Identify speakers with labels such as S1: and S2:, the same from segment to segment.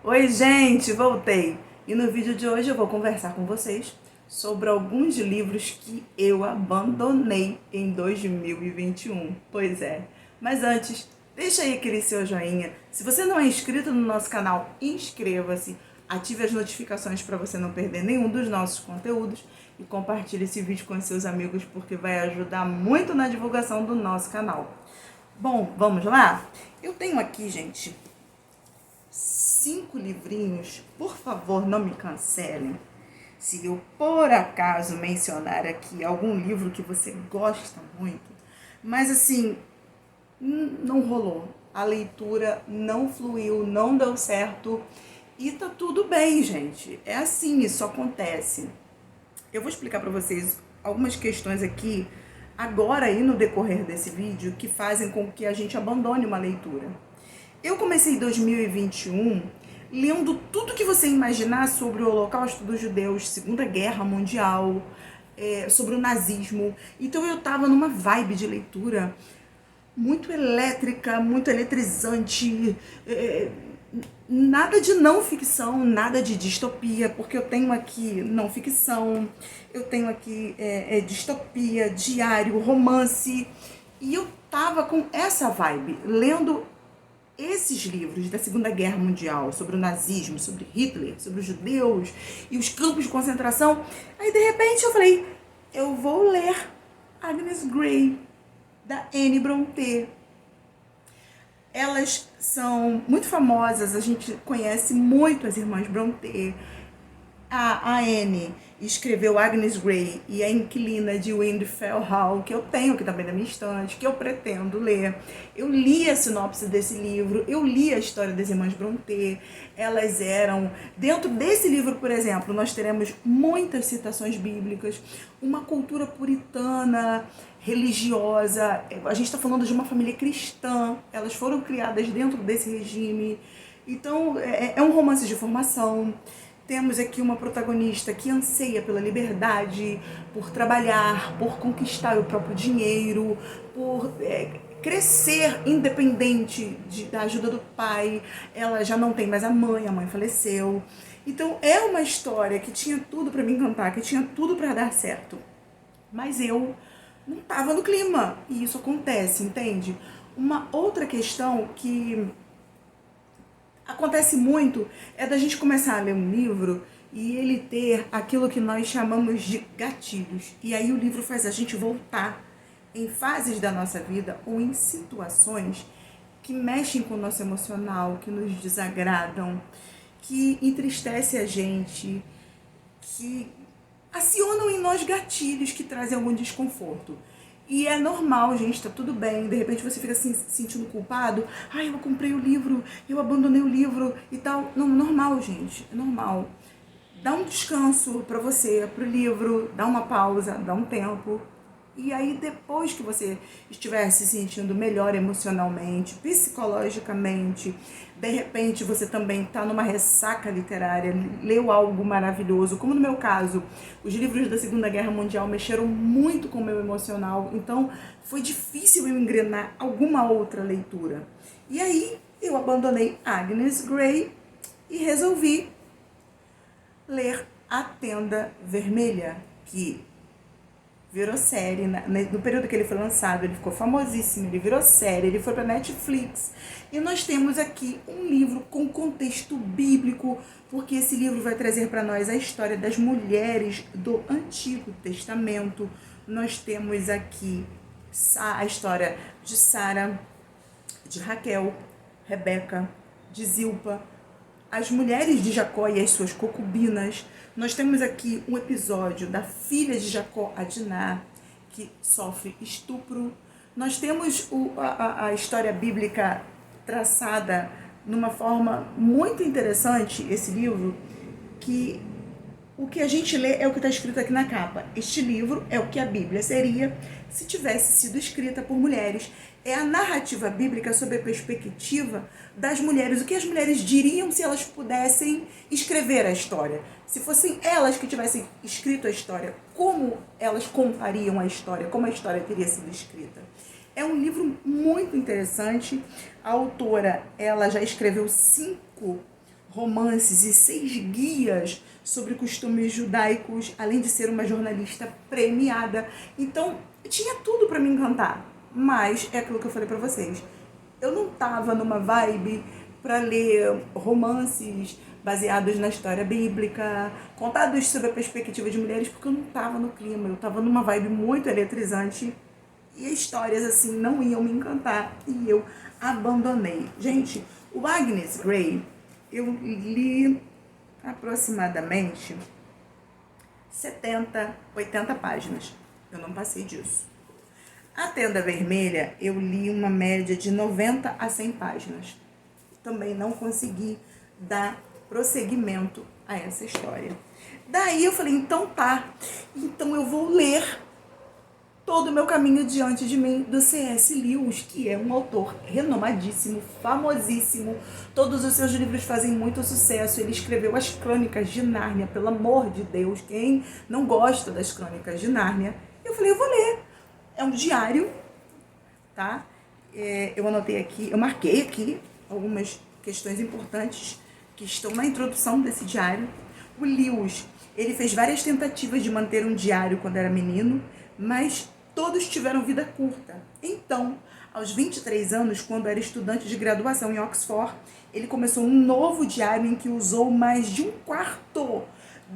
S1: Oi, gente, voltei. E no vídeo de hoje eu vou conversar com vocês sobre alguns livros que eu abandonei em 2021. Pois é. Mas antes, deixa aí aquele seu joinha. Se você não é inscrito no nosso canal, inscreva-se. Ative as notificações para você não perder nenhum dos nossos conteúdos e compartilhe esse vídeo com seus amigos porque vai ajudar muito na divulgação do nosso canal. Bom, vamos lá? Eu tenho aqui, gente, 5 livrinhos. Por favor, não me cancelem se eu por acaso mencionar aqui algum livro que você gosta muito, mas assim, não rolou. A leitura não fluiu, não deu certo e tá tudo bem, gente. É assim, isso acontece. Eu vou explicar para vocês algumas questões aqui agora e no decorrer desse vídeo que fazem com que a gente abandone uma leitura. Eu comecei em 2021 lendo tudo que você imaginar sobre o Holocausto dos Judeus, Segunda Guerra Mundial, sobre o nazismo. Então eu estava numa vibe de leitura muito elétrica, muito eletrizante, nada de não ficção, nada de distopia, porque eu tenho aqui não ficção, eu tenho aqui distopia, diário, romance, e eu tava com essa vibe, lendo esses livros da Segunda Guerra Mundial, sobre o nazismo, sobre Hitler, sobre os judeus e os campos de concentração. Aí, de repente, eu falei, eu vou ler Agnes Grey, da Anne Brontë. Elas são muito famosas, a gente conhece muito as irmãs Brontë. A Anne escreveu Agnes Grey e a Inquilina de Windfell Hall, que eu tenho aqui também na minha estante, que eu pretendo ler. Eu li a sinopse desse livro, eu li a história das irmãs Brontë. Elas eram... Dentro desse livro, por exemplo, nós teremos muitas citações bíblicas, uma cultura puritana, religiosa. A gente está falando de uma família cristã, elas foram criadas dentro desse regime. Então, é um romance de formação. Temos aqui uma protagonista que anseia pela liberdade, por trabalhar, por conquistar o próprio dinheiro, por crescer independente da ajuda do pai. Ela já não tem mais a mãe faleceu. Então é uma história que tinha tudo para me encantar, que tinha tudo para dar certo. Mas eu não estava no clima, e isso acontece, entende? Uma outra questão que acontece muito é da gente começar a ler um livro e ele ter aquilo que nós chamamos de gatilhos. E aí o livro faz a gente voltar em fases da nossa vida ou em situações que mexem com o nosso emocional, que nos desagradam, que entristece a gente, que acionam em nós gatilhos que trazem algum desconforto. E é normal, gente, tá tudo bem. De repente você fica se sentindo culpado. Ai, eu comprei o livro, eu abandonei o livro e tal. Não, normal, gente, é normal. Dá um descanso pra você, pro livro, dá uma pausa, dá um tempo. E aí, depois que você estiver se sentindo melhor emocionalmente, psicologicamente, de repente você também está numa ressaca literária, leu algo maravilhoso, como no meu caso, os livros da Segunda Guerra Mundial mexeram muito com o meu emocional, então foi difícil eu engrenar alguma outra leitura. E aí, eu abandonei Agnes Grey e resolvi ler A Tenda Vermelha, que virou série, no período que ele foi lançado, ele ficou famosíssimo, ele virou série, ele foi para Netflix. E nós temos aqui um livro com contexto bíblico, porque esse livro vai trazer para nós a história das mulheres do Antigo Testamento. Nós temos aqui a história de Sara, de Raquel, Rebeca, de Zilpa, as mulheres de Jacó e as suas concubinas. Nós temos aqui um episódio da filha de Jacó, a Diná, que sofre estupro. Nós temos a história bíblica traçada numa forma muito interessante, esse livro, que o que a gente lê é o que está escrito aqui na capa. Este livro é o que a Bíblia seria se tivesse sido escrita por mulheres. É a narrativa bíblica sob a perspectiva das mulheres. O que as mulheres diriam se elas pudessem escrever a história? Se fossem elas que tivessem escrito a história, como elas contariam a história? Como a história teria sido escrita? É um livro muito interessante. A autora, ela já escreveu 5 romances e 6 guias sobre costumes judaicos, além de ser uma jornalista premiada. Então, tinha tudo para me encantar. Mas é aquilo que eu falei para vocês. Eu não tava numa vibe para ler romances baseados na história bíblica, contados sob a perspectiva de mulheres, porque eu não tava no clima. Eu tava numa vibe muito eletrizante e histórias assim não iam me encantar e eu abandonei. Gente, o Agnes Grey eu li aproximadamente 70, 80 páginas. Eu não passei disso. A Tenda Vermelha eu li uma média de 90 a 100 páginas. Também não consegui dar prosseguimento a essa história. Daí eu falei, então tá, então eu vou ler Todo o Meu Caminho Diante de Mim, do C.S. Lewis, que é um autor renomadíssimo, famosíssimo. Todos os seus livros fazem muito sucesso. Ele escreveu as Crônicas de Nárnia, pelo amor de Deus. Quem não gosta das Crônicas de Nárnia? Eu falei, eu vou ler. É um diário, tá? Eu anotei aqui, eu marquei aqui algumas questões importantes que estão na introdução desse diário. O Lewis, ele fez várias tentativas de manter um diário quando era menino, mas todos tiveram vida curta. Então, aos 23 anos, quando era estudante de graduação em Oxford, ele começou um novo diário em que usou mais de 1/4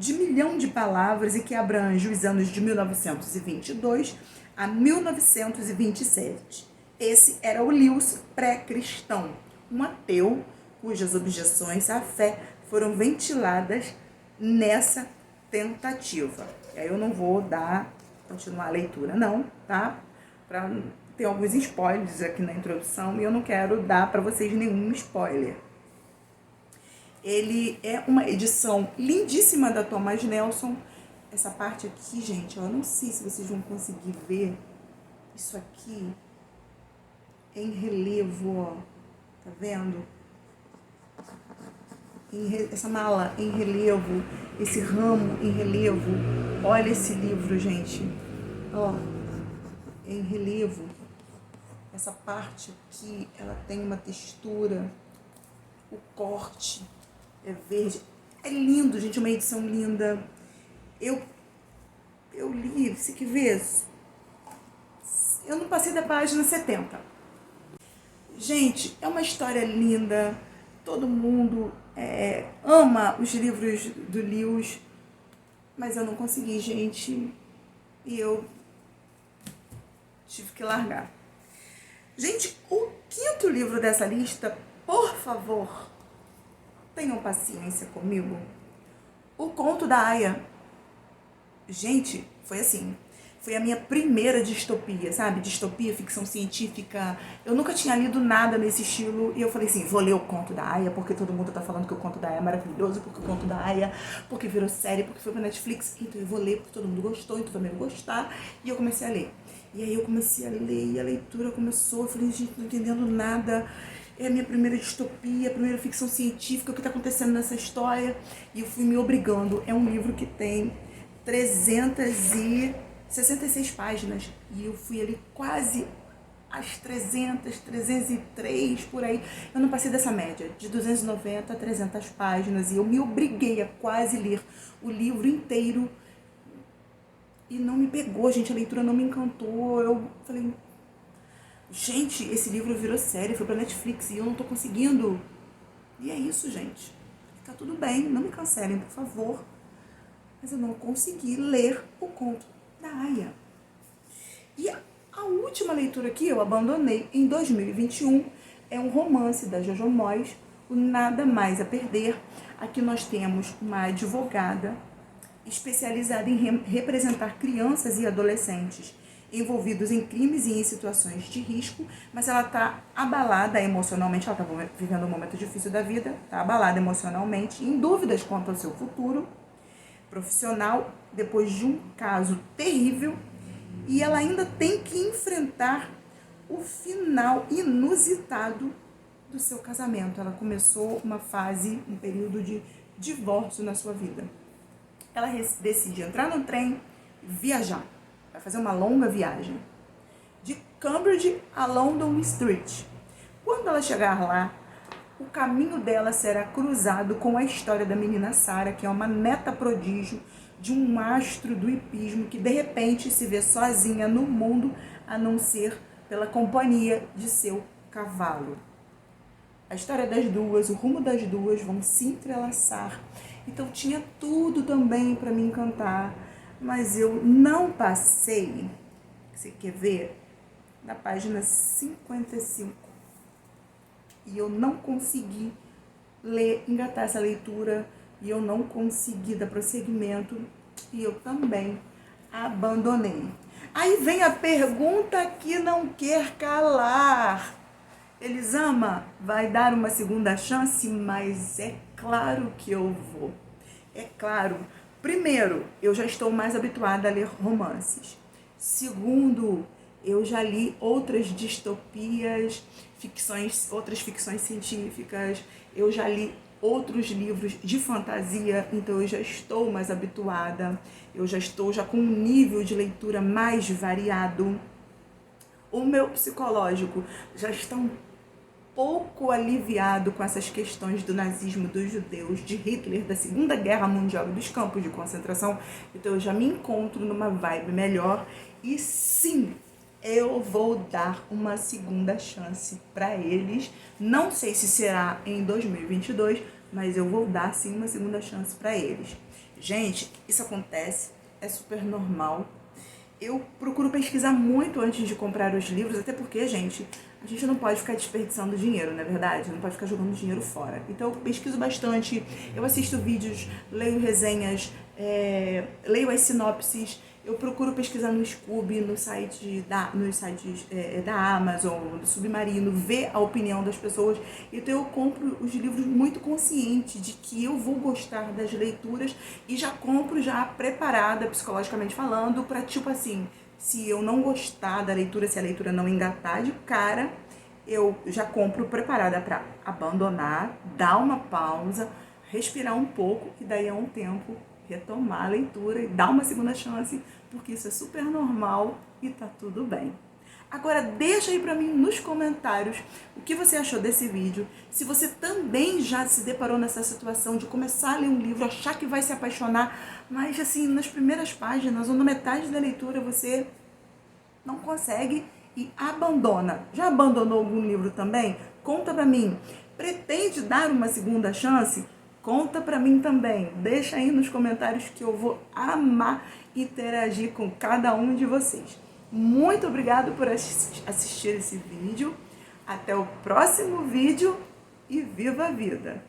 S1: milhão de palavras e que abrange os anos de 1922 a 1927. Esse era o Lewis pré-cristão, um ateu cujas objeções à fé foram ventiladas nessa tentativa. E aí eu não vou continuar a leitura não, tá? Tem alguns spoilers aqui na introdução e eu não quero dar para vocês nenhum spoiler. Ele é uma edição lindíssima da Thomas Nelson. Essa parte aqui, gente, eu não sei se vocês vão conseguir ver isso aqui em relevo, ó. Tá vendo? Essa mala em relevo, esse ramo em relevo. Olha esse livro, gente. Ó, em relevo. Essa parte aqui, ela tem uma textura. O corte é verde. É lindo, gente, uma edição linda. Eu li, você quer ver? Eu não passei da página 70. Gente, é uma história linda. Todo mundo ama os livros do Lewis, mas eu não consegui, gente. E eu tive que largar. Gente, o 5º livro dessa lista, por favor, tenham paciência comigo. O Conto da Aia. Gente, foi assim. Foi a minha primeira distopia, sabe? Distopia, ficção científica. Eu nunca tinha lido nada nesse estilo. E eu falei assim, vou ler o Conto da Aia, porque todo mundo tá falando que o Conto da Aia é maravilhoso, porque o Conto da Aia, porque virou série, porque foi pra Netflix. Então eu vou ler, porque todo mundo gostou, então eu também vou gostar. E eu comecei a ler. E aí eu comecei a ler, e a leitura começou. Eu falei, gente, não tô entendendo nada. É a minha primeira distopia, a primeira ficção científica, o que tá acontecendo nessa história. E eu fui me obrigando. É um livro que tem 366 páginas e eu fui ali quase às 300, 303, por aí. Eu não passei dessa média, de 290 a 300 páginas, e eu me obriguei a quase ler o livro inteiro e não me pegou, gente, a leitura não me encantou. Eu falei, gente, esse livro virou série, foi pra Netflix e eu não tô conseguindo. E é isso, gente. Tá tudo bem, não me cancelem, por favor. Mas eu não consegui ler o Conto da Aia. E a última leitura que eu abandonei em 2021 é um romance da Jojo Moyes, o Nada Mais a Perder. Aqui nós temos uma advogada especializada em representar crianças e adolescentes envolvidos em crimes e em situações de risco, mas ela está abalada emocionalmente, ela está vivendo um momento difícil da vida, está abalada emocionalmente, em dúvidas quanto ao seu futuro profissional, depois de um caso terrível, e ela ainda tem que enfrentar o final inusitado do seu casamento. Ela começou uma fase, um período de divórcio na sua vida. Ela decide entrar no trem, viajar, vai fazer uma longa viagem, de Cambridge a London Street. Quando ela chegar lá, o caminho dela será cruzado com a história da menina Sara, que é uma neta prodígio de um astro do hipismo que de repente se vê sozinha no mundo, a não ser pela companhia de seu cavalo. A história das duas, o rumo das duas vão se entrelaçar. Então tinha tudo também para me encantar, mas eu não passei, você quer ver, na página 55. E eu não consegui engatar essa leitura, e eu não consegui dar prosseguimento, e eu também abandonei. Aí vem a pergunta que não quer calar. Elisama, vai dar uma segunda chance? Mas é claro que eu vou. É claro. Primeiro, eu já estou mais habituada a ler romances. Segundo, eu já li outras distopias, outras ficções científicas. Eu já li outros livros de fantasia, então eu já estou mais habituada. Eu já estou com um nível de leitura mais variado. O meu psicológico já está um pouco aliviado com essas questões do nazismo, dos judeus, de Hitler, da Segunda Guerra Mundial e dos campos de concentração. Então eu já me encontro numa vibe melhor e sim, eu vou dar uma segunda chance para eles. Não sei se será em 2022, mas eu vou dar sim uma segunda chance para eles. Gente, isso acontece, é super normal. Eu procuro pesquisar muito antes de comprar os livros, até porque, gente, a gente não pode ficar desperdiçando dinheiro, não é verdade? Não pode ficar jogando dinheiro fora. Então eu pesquiso bastante, eu assisto vídeos, leio resenhas, leio as sinopses, eu procuro pesquisar no Scoob, nos sites da Amazon, do Submarino, ver a opinião das pessoas. Então eu compro os livros muito consciente de que eu vou gostar das leituras e já compro já preparada, psicologicamente falando, para tipo assim, se eu não gostar da leitura, se a leitura não engatar de cara, eu já compro preparada para abandonar, dar uma pausa, respirar um pouco e daí a um tempo retomar a leitura e dar uma segunda chance, porque isso é super normal e tá tudo bem. Agora deixa aí pra mim nos comentários o que você achou desse vídeo, se você também já se deparou nessa situação de começar a ler um livro, achar que vai se apaixonar, mas assim, nas primeiras páginas ou na metade da leitura você não consegue e abandona. Já abandonou algum livro também? Conta pra mim. Pretende dar uma segunda chance? Conta pra mim também. Deixa aí nos comentários que eu vou amar interagir com cada um de vocês. Muito obrigado por assistir esse vídeo. Até o próximo vídeo e viva a vida!